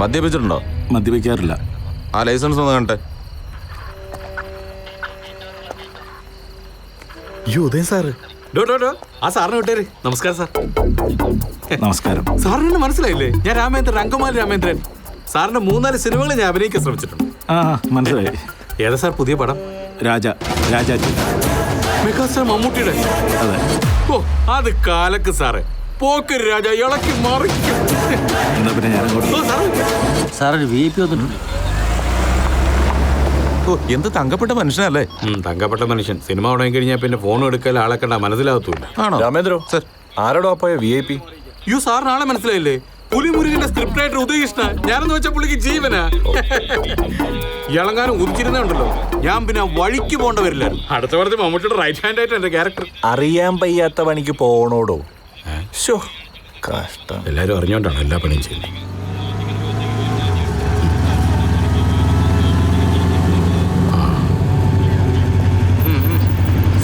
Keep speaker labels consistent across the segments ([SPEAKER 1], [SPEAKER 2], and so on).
[SPEAKER 1] മദ്യപിച്ചിട്ടുണ്ടോ?
[SPEAKER 2] മദ്യപിക്കാറില്ല.
[SPEAKER 1] ആ ലൈസൻസ് ഒന്ന് കണ്ടേ.
[SPEAKER 3] അയ്യോ ഉദയൻ സാറ്. ആ സാറിനെ വിട്ടേര്. നമസ്കാരം സാർ.
[SPEAKER 2] നമസ്കാരം.
[SPEAKER 3] സാറിന് മനസ്സിലായില്ലേ? ഞാൻ രാമേന്ദ്രൻ, അങ്കമാലി രാമേന്ദ്രൻ. സാറിന്റെ 3-4 സിനിമകൾ ഞാൻ അഭിനയിക്കാൻ ശ്രമിച്ചിട്ടുണ്ട്.
[SPEAKER 2] മനസ്സിലായി.
[SPEAKER 3] ഏതാ സാർ പുതിയ പടം?
[SPEAKER 2] രാജാജി.
[SPEAKER 3] മെഗാസ്റ്റാർ മമ്മൂട്ടിയുടെ.
[SPEAKER 2] അതെ.
[SPEAKER 3] ഓ അത് കാലക്ക് സാറേ. പോക്കര് രാജ ഇളക്കി മറിക്കും.
[SPEAKER 2] എന്നാ പിന്നെ ഞാൻ
[SPEAKER 4] സാറൊരു VIP വന്നിട്ടുണ്ട്.
[SPEAKER 1] ഓ എന്ത് തങ്കപ്പെട്ട മനുഷ്യനല്ലേ.
[SPEAKER 3] തങ്കപ്പെട്ട മനുഷ്യൻ. സിനിമ ഉടങ്ങി കഴിഞ്ഞാൽ പിന്നെ ഫോൺ എടുക്കൽ ആളെ കണ്ട മനസ്സിലാകത്തൂല്ല.
[SPEAKER 1] ആണോ രാമേന്ദ്രോ? സർ ആരോടോ പോയ VIP?
[SPEAKER 3] യു സാറിന് ആളെ മനസ്സിലായില്ലേ? പുലിമുരുകന്റെ സ്ക്രിപ്റ്റ് റൈറ്റർ ഉദയകൃഷ്ണ. ഞാനെന്ന് വെച്ച പുള്ളിക്ക് ജീവനാ. ഇളങ്ങാനും ഉദിച്ചിരുന്നുണ്ടല്ലോ. ഞാൻ പിന്നെ വഴിക്ക് പോകേണ്ട വരില്ലായിരുന്നു. അടുത്ത പടത്തിൽ മമ്മൂട്ടിയുടെ റൈറ്റ് ഹാൻഡ് ആയിട്ട് എന്റെ ക്യാരക്ടർ.
[SPEAKER 1] അറിയാൻ വയ്യാത്ത പണിക്ക് പോണോടോ? കഷ്ടം.
[SPEAKER 3] എല്ലാരും അറിഞ്ഞോണ്ടാണ് എല്ലാ പണിയും ചെയ്യുന്നത്.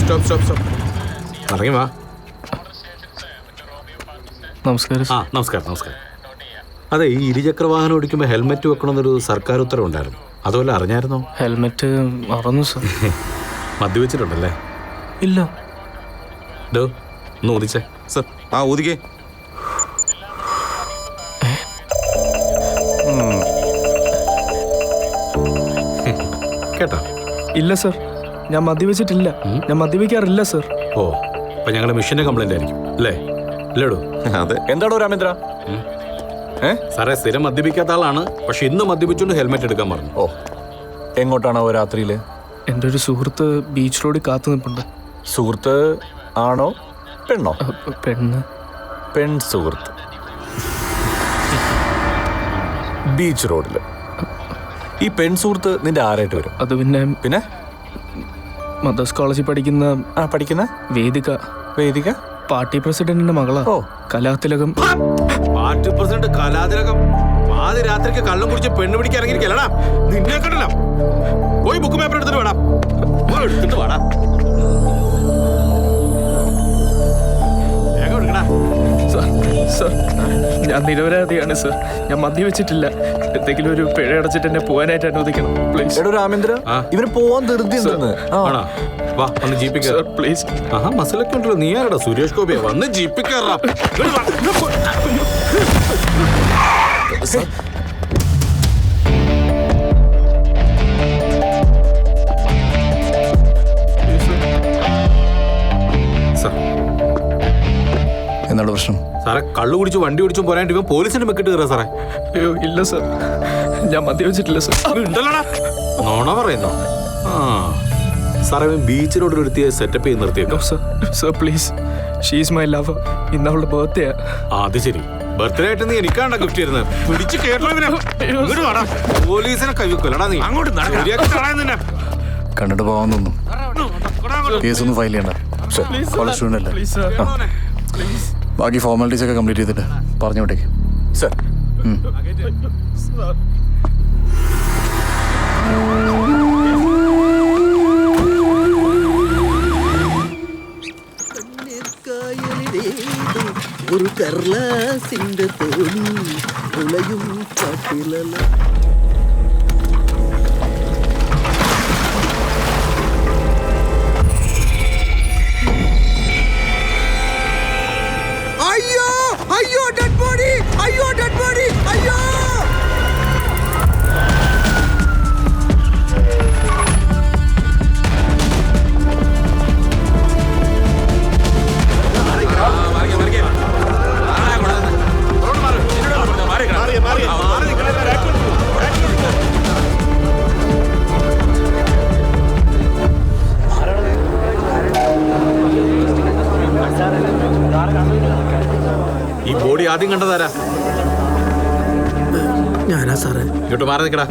[SPEAKER 3] സ്റ്റോപ്പ്. ഇറങ്ങി വാ.
[SPEAKER 4] നമസ്കാരം.
[SPEAKER 3] നമസ്കാരം. അതെ, ഈ ഇരുചക്ര വാഹനം ഓടിക്കുമ്പോൾ ഹെൽമെറ്റ് വെക്കണമെന്നൊരു സർക്കാർ ഉത്തരവുണ്ടായിരുന്നു. അതുപോലെ അറിഞ്ഞായിരുന്നോ?
[SPEAKER 4] ഹെൽമെറ്റ് മറന്നു സാർ.
[SPEAKER 3] മദ്യവെച്ചിട്ടുണ്ടല്ലേ?
[SPEAKER 4] ഇല്ല.
[SPEAKER 3] ഒന്ന് ഊതിച്ചേ.
[SPEAKER 1] സർ ഊതിക്കേ.
[SPEAKER 3] കേട്ടോ?
[SPEAKER 4] ഇല്ല സർ, ഞാൻ മദ്യവെച്ചിട്ടില്ല. ഞാൻ മദ്യപിക്കാറില്ല സർ.
[SPEAKER 3] ഓ അപ്പൊ ഞങ്ങളുടെ മെഷീന്റെ കംപ്ലൈന്റ് ആയിരിക്കും അല്ലേ? ഇല്ലടോ.
[SPEAKER 1] അതെ. എന്താണോ രാമേന്ദ്ര?
[SPEAKER 3] സാറേ സ്ഥിരം മദ്യപിക്കാത്ത ആളാണ്. പക്ഷെ ഇന്ന് മദ്യപിച്ചുകൊണ്ട് ഹെൽമെറ്റ് എടുക്കാൻ പറഞ്ഞു.
[SPEAKER 1] ഓ എങ്ങോട്ടാണോ രാത്രിയില്?
[SPEAKER 4] എൻ്റെ ഒരു സുഹൃത്ത് ബീച്ച് റോഡിൽ കാത്തു നിൽപ്പുണ്ട്.
[SPEAKER 1] സുഹൃത്ത് ആണോ പെണ്ണോ? പെൺ സുഹൃത്ത്. ബീച്ച് റോഡില്. ഈ പെൺ സുഹൃത്ത് നിന്റെ ആരായിട്ട് വരും?
[SPEAKER 4] അത് പിന്നെ മദേഴ്സ് കോളേജിൽ പഠിക്കുന്ന വേദിക പാർട്ടി പ്രസിഡന്റിന്റെ മകളാ. കലാതിലകം.
[SPEAKER 3] പാർട്ടി പ്രസിഡന്റ് കലാതിലകം പാതി രാത്രിക്ക് കള്ളം കുടിച്ച് പെണ്ണ് പിടിക്കാൻ ഇറങ്ങിയിരിക്കല്ലടാ. നിന്നെ കണ്ടല്ലോ. പോയി ബുക്ക് പേപ്പർ എടുത്തിട്ട് വേടാ.
[SPEAKER 4] സർ, ഞാൻ നിരപരാധിയാണ് സർ. ഞാൻ മദ്യവെച്ചിട്ടില്ല. എന്തെങ്കിലും ഒരു പിഴ അടച്ചിട്ട് എന്നെ പോകാനായിട്ട് അനുവദിക്കണം പ്ലീസ്.
[SPEAKER 1] രാമേന്ദ്ര ഇവന് പോവാൻ ധൃതി.
[SPEAKER 3] വാ ഒന്ന് ജീപ്പിൽ കയറാം പ്ലീസ്. മസിലൊക്കെ ഉണ്ടല്ലോ. നീ ആരടാ? സുരേഷ് ഗോപിയാ. വന്ന് ജീപ്പിൽ കയറാം.
[SPEAKER 2] എന്താണ് പ്രശ്നം?
[SPEAKER 3] സാറേ കള്ളു കുടിച്ച് വണ്ടി ഓടിച്ചും പോരാണ്ട് ഇവൻ പോലീസിന്റെ മെക്കിട്ട് കയറാ സാറേ.
[SPEAKER 4] അയ്യോ ഇല്ല സർ, ഞാൻ മദ്യവെച്ചിട്ടില്ല സർ.
[SPEAKER 3] നോണ പറയുന്നോ? സാറേ ബീച്ച് റോഡിൽ എടുത്തിയ സെറ്റപ്പ് ചെയ്ത് നിർത്തിയേക്കോ.
[SPEAKER 4] Sir please, she's my lover. ഇന്ന് അവളുടെ ബർത്ത്ഡേ.
[SPEAKER 3] അത് ശരി. ബർത്ത്ഡേ ആയിട്ട് നീ എനിക്കാണ്ട ഗിഫ്റ്റ് തരുന്നത്. പിടിച്ച് കേരള പോലീസിനെ കൈവെക്കല്ലടാ നീ. അങ്ങോട്ട്
[SPEAKER 2] കണ്ടിട്ട് പോകാൻ തോന്നുന്നു. കേസൊന്നും ഫയൽ ചെയ്യണ്ട. കോളേജ് സ്റ്റുഡന്റ് അല്ലേ? ബാക്കി ഫോർമാലിറ്റീസ് ഒക്കെ കംപ്ലീറ്റ് ചെയ്തിട്ട് പറഞ്ഞു വിട്ടേക്ക്.
[SPEAKER 1] സർ
[SPEAKER 5] ഒരു കർലാസിന്റെ തോണി ഉളയും കാട്ടിലല്ല. അയ്യോ ഡെഡ് ബോഡി. അയ്യോ
[SPEAKER 3] ഈ ബോഡി ആദ്യം കണ്ടതാരാ?
[SPEAKER 5] ഞാനാ സാറേ.
[SPEAKER 3] ഇങ്ങോട്ട് മാറി നിൽക്കടാ.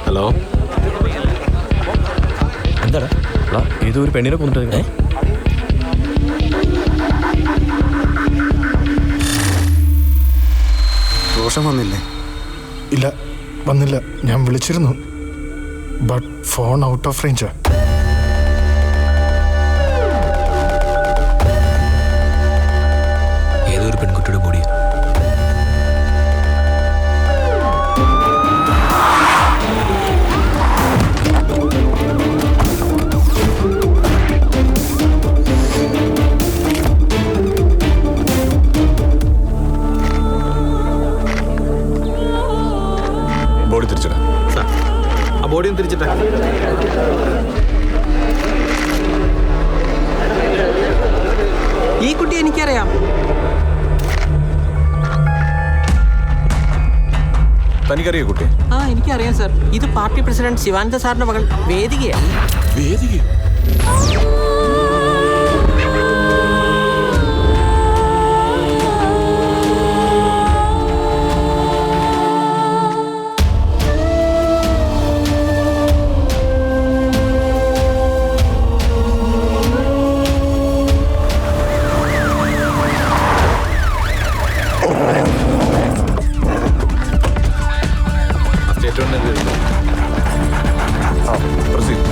[SPEAKER 3] ഹലോ,
[SPEAKER 4] എന്താടാ? ഏതോ ഒരു പെണ്ണിനെ കൊന്നിട്ട്.
[SPEAKER 2] റോഷൻ വന്നില്ലേ?
[SPEAKER 6] ഇല്ല, വന്നില്ല. ഞാൻ വിളിച്ചിരുന്നു, ബട്ട് ഫോൺ ഔട്ട് ഓഫ് റേഞ്ചാ.
[SPEAKER 3] ബോഡിയും തിരിച്ചിട്ടെ.
[SPEAKER 5] ഈ കുട്ടി എനിക്കറിയാം.
[SPEAKER 1] തനിക്കറിയോ കുട്ടി?
[SPEAKER 5] ആ എനിക്കറിയാം സാർ. ഇത് പാർട്ടി പ്രസിഡന്റ് ശിവാനന്ദ സാറിന്റെ മകൾ വേദികയാണ്.
[SPEAKER 3] വേദിക
[SPEAKER 1] സ്റ്റേറ്റ്മെന്റ് പ്രൊസീഡ്.